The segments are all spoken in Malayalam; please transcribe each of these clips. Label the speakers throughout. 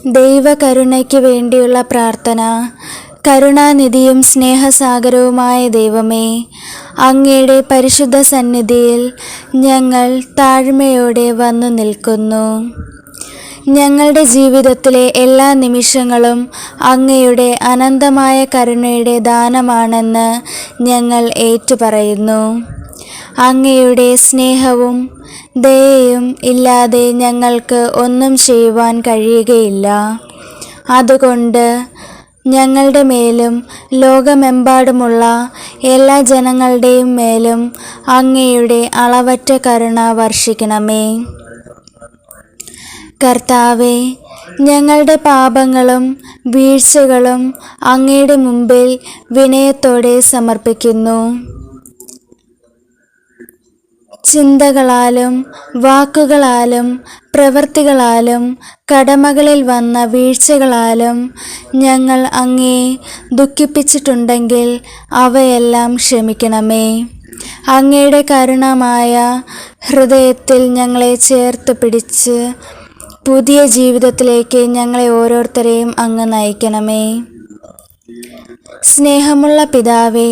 Speaker 1: ദൈവകരുണയ്ക്ക് വേണ്ടിയുള്ള പ്രാർത്ഥന. കരുണാനിധിയും സ്നേഹസാഗരവുമായ ദൈവമേ, അങ്ങയുടെ പരിശുദ്ധ സന്നിധിയിൽ ഞങ്ങൾ താഴ്മയോടെ വന്നു നിൽക്കുന്നു. ഞങ്ങളുടെ ജീവിതത്തിലെ എല്ലാ നിമിഷങ്ങളും അങ്ങയുടെ അനന്തമായ കരുണയുടെ ദാനമാണെന്ന് ഞങ്ങൾ ഏറ്റുപറയുന്നു. അങ്ങയുടെ സ്നേഹവും ദയയും ഇല്ലാതെ ഞങ്ങൾക്ക് ഒന്നും ചെയ്യുവാൻ കഴിയുകയില്ല. അതുകൊണ്ട് ഞങ്ങളുടെ മേലും ലോകമെമ്പാടുമുള്ള എല്ലാ ജനങ്ങളുടെയും മേലും അങ്ങയുടെ അളവറ്റ കരുണ വർഷിക്കണമേ. കർത്താവേ, ഞങ്ങളുടെ പാപങ്ങളും വീഴ്ചകളും അങ്ങയുടെ മുമ്പിൽ വിനയത്തോടെ സമർപ്പിക്കുന്നു. ചിന്തകളാലും വാക്കുകളാലും പ്രവൃത്തികളാലും കടമകളിൽ വന്ന വീഴ്ചകളാലും ഞങ്ങൾ അങ്ങയെ ദുഃഖിപ്പിച്ചിട്ടുണ്ടെങ്കിൽ അവയെല്ലാം ക്ഷമിക്കണമേ. അങ്ങയുടെ കരുണമായ ഹൃദയത്തിൽ ഞങ്ങളെ ചേർത്ത് പിടിച്ച് പുതിയ ജീവിതത്തിലേക്ക് ഞങ്ങളെ ഓരോരുത്തരെയും അങ്ങ് നയിക്കണമേ. സ്നേഹമുള്ള പിതാവേ,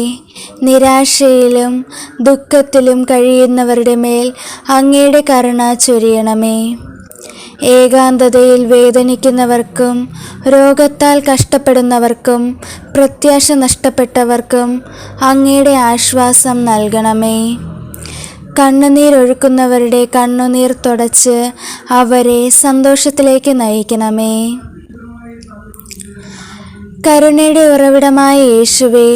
Speaker 1: നിരാശയിലും ദുഃഖത്തിലും കഴിയുന്നവരുടെ മേൽ അങ്ങയുടെ കരുണ ചൊരിയണമേ. ഏകാന്തതയിൽ വേദനിക്കുന്നവർക്കും രോഗത്താൽ കഷ്ടപ്പെടുന്നവർക്കും പ്രത്യാശ നഷ്ടപ്പെട്ടവർക്കും അങ്ങയുടെ ആശ്വാസം നൽകണമേ. കണ്ണുനീരൊഴുക്കുന്നവരുടെ കണ്ണുനീർ തുടച്ച് അവരെ സന്തോഷത്തിലേക്ക് നയിക്കണമേ. കരുണയുടെ ഉറവിടമായ യേശുവേ,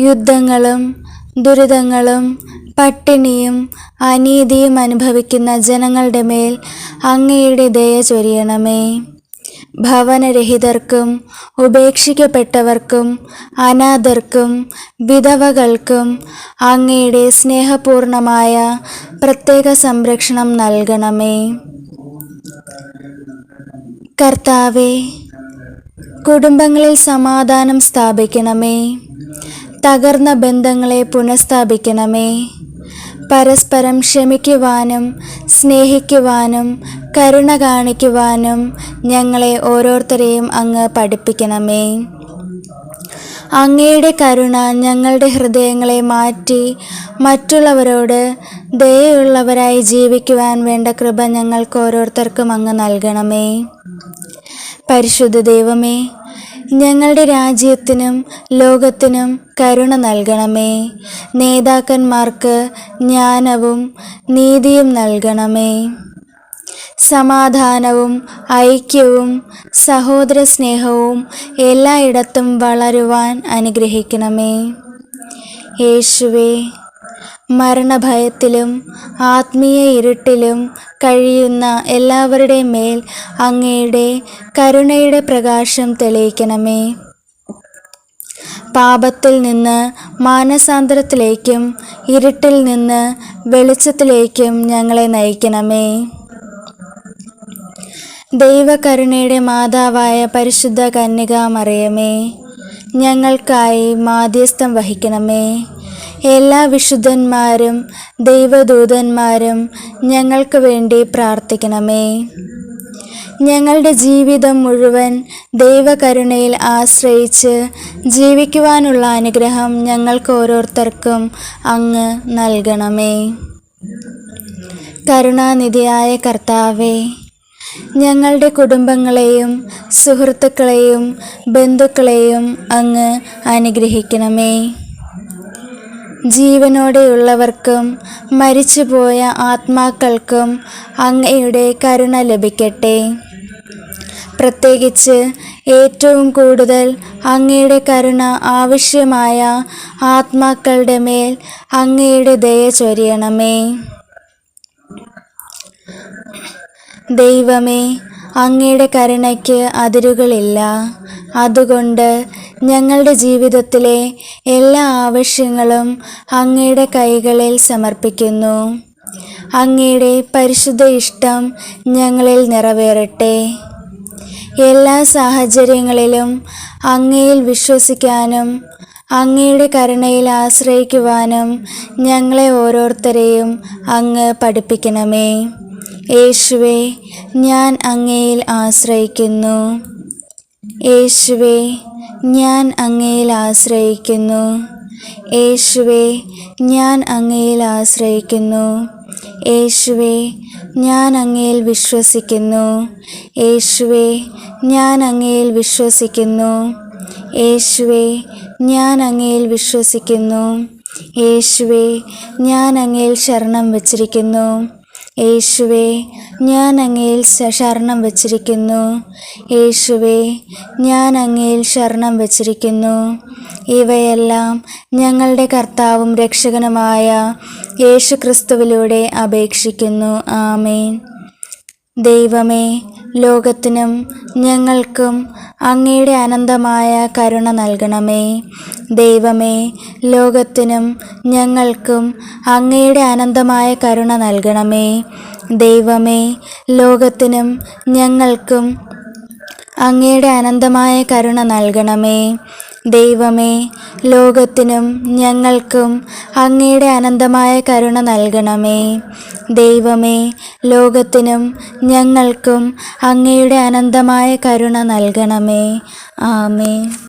Speaker 1: യുദ്ധങ്ങളും ദുരിതങ്ങളും പട്ടിണിയും അനീതിയും അനുഭവിക്കുന്ന ജനങ്ങളുടെ മേൽ അങ്ങയുടെ ദയ ചൊരിയണമേ. ഭവനരഹിതർക്കും ഉപേക്ഷിക്കപ്പെട്ടവർക്കും അനാഥർക്കും വിധവകൾക്കും അങ്ങയുടെ സ്നേഹപൂർണമായ പ്രത്യേക സംരക്ഷണം നൽകണമേ. കർത്താവേ, കുടുംബങ്ങളിൽ സമാധാനം സ്ഥാപിക്കണമേ. തകർന്ന ബന്ധങ്ങളെ പുനഃസ്ഥാപിക്കണമേ. പരസ്പരം ക്ഷമിക്കുവാനും സ്നേഹിക്കുവാനും കരുണ കാണിക്കുവാനും ഞങ്ങളെ ഓരോരുത്തരെയും അങ്ങ് പഠിപ്പിക്കണമേ. അങ്ങയുടെ കരുണ ഞങ്ങളുടെ ഹൃദയങ്ങളെ മാറ്റി മറ്റുള്ളവരോട് ദയയുള്ളവരായി ജീവിക്കുവാൻ വേണ്ട കൃപ ഞങ്ങൾക്ക് ഓരോരുത്തർക്കും അങ്ങ് നൽകണമേ. പരിശുദ്ധ ദൈവമേ, ഞങ്ങളുടെ രാജ്യത്തിനും ലോകത്തിനും കരുണ നൽകണമേ. നേതാക്കന്മാർക്ക് ജ്ഞാനവും നീതിയും നൽകണമേ. സമാധാനവും ഐക്യവും സഹോദര സ്നേഹവും എല്ലായിടത്തും വളരുവാൻ അനുഗ്രഹിക്കണമേ. യേശുവേ, മരണഭയത്തിലും ആത്മീയ ഇരുട്ടിലും കഴിയുന്ന എല്ലാവരുടെയും മേൽ അങ്ങയുടെ കരുണയുടെ പ്രകാശം തെളിയിക്കണമേ. പാപത്തിൽ നിന്ന് മാനസാന്തരത്തിലേക്കും ഇരുട്ടിൽ നിന്ന് വെളിച്ചത്തിലേക്കും ഞങ്ങളെ നയിക്കണമേ. ദൈവകരുണയുടെ മാതാവായ പരിശുദ്ധ കന്യകാ മറിയമേ, ഞങ്ങൾക്കായി മാധ്യസ്ഥം വഹിക്കണമേ. എല്ലാ വിശുദ്ധന്മാരും ദൈവദൂതന്മാരും ഞങ്ങൾക്ക് വേണ്ടി പ്രാർത്ഥിക്കണമേ. ഞങ്ങളുടെ ജീവിതം മുഴുവൻ ദൈവകരുണയിൽ ആശ്രയിച്ച് ജീവിക്കുവാനുള്ള അനുഗ്രഹം ഞങ്ങൾക്ക് ഓരോരുത്തർക്കും അങ്ങ് നൽകണമേ. കരുണാനിധിയായ കർത്താവേ, ഞങ്ങളുടെ കുടുംബങ്ങളെയും സുഹൃത്തുക്കളെയും ബന്ധുക്കളെയും അങ്ങ് അനുഗ്രഹിക്കണമേ. ജീവനോടെയുള്ളവർക്കും മരിച്ചുപോയ ആത്മാക്കൾക്കും അങ്ങയുടെ കരുണ ലഭിക്കട്ടെ. പ്രത്യേകിച്ച് ഏറ്റവും കൂടുതൽ അങ്ങയുടെ കരുണ ആവശ്യമായ ആത്മാക്കളുടെ മേൽ അങ്ങയുടെ ദയ ചൊരിയണമേ. ദൈവമേ, അങ്ങയുടെ കരുണയ്ക്ക് അതിരുകളില്ല. അതുകൊണ്ട് ഞങ്ങളുടെ ജീവിതത്തിലെ എല്ലാ ആവശ്യങ്ങളും അങ്ങയുടെ കൈകളിൽ സമർപ്പിക്കുന്നു. അങ്ങയുടെ പരിശുദ്ധ ഇഷ്ടം ഞങ്ങളിൽ നിറവേറട്ടെ. എല്ലാ സാഹചര്യങ്ങളിലും അങ്ങയിൽ വിശ്വസിക്കാനും അങ്ങയുടെ കരുണയിൽ ആശ്രയിക്കുവാനും ഞങ്ങളെ ഓരോരുത്തരെയും അങ്ങ് പഠിപ്പിക്കണമേ. യേശുവേ, ഞാൻ അങ്ങയിൽ ആശ്രയിക്കുന്നു. യേശുവേ, ഞാൻ അങ്ങയിൽ ആശ്രയിക്കുന്നു. യേശുവേ, ഞാൻ അങ്ങയിൽ ആശ്രയിക്കുന്നു. യേശുവേ, ഞാൻ അങ്ങയിൽ വിശ്വസിക്കുന്നു. യേശുവേ, ഞാൻ അങ്ങയിൽ വിശ്വസിക്കുന്നു. യേശുവേ, ഞാൻ അങ്ങയിൽ വിശ്വസിക്കുന്നു. യേശുവേ, ഞാൻ അങ്ങയിൽ ശരണം വച്ചിരിക്കുന്നു. യേശുവേ, ഞാൻ അങ്ങയിൽ ശരണം വച്ചിരിക്കുന്നു. യേശുവേ, ഞാൻ അങ്ങയിൽ ശരണം വച്ചിരിക്കുന്നു. ഇവയെല്ലാം ഞങ്ങളുടെ കർത്താവും രക്ഷകനുമായ യേശുക്രിസ്തുവിലൂടെ അപേക്ഷിക്കുന്നു. ആമേൻ. ദൈവമേ, ലോകത്തിനും ഞങ്ങൾക്കും അങ്ങയുടെ അനന്തമായ കരുണ നൽകണമേ. ദൈവമേ, ലോകത്തിനും ഞങ്ങൾക്കും അങ്ങയുടെ അനന്തമായ കരുണ നൽകണമേ. ദൈവമേ, ലോകത്തിനും ഞങ്ങൾക്കും അങ്ങയുടെ അനന്തമായ കരുണ നൽകണമേ. ദൈവമേ, ലോകത്തിനും ഞങ്ങൾക്കും അങ്ങയുടെ അനന്തമായ കരുണ നൽകണമേ. ദൈവമേ, ലോകത്തിനും ഞങ്ങൾക്കും അങ്ങയുടെ അനന്തമായ കരുണ നൽകണമേ. ആമേൻ.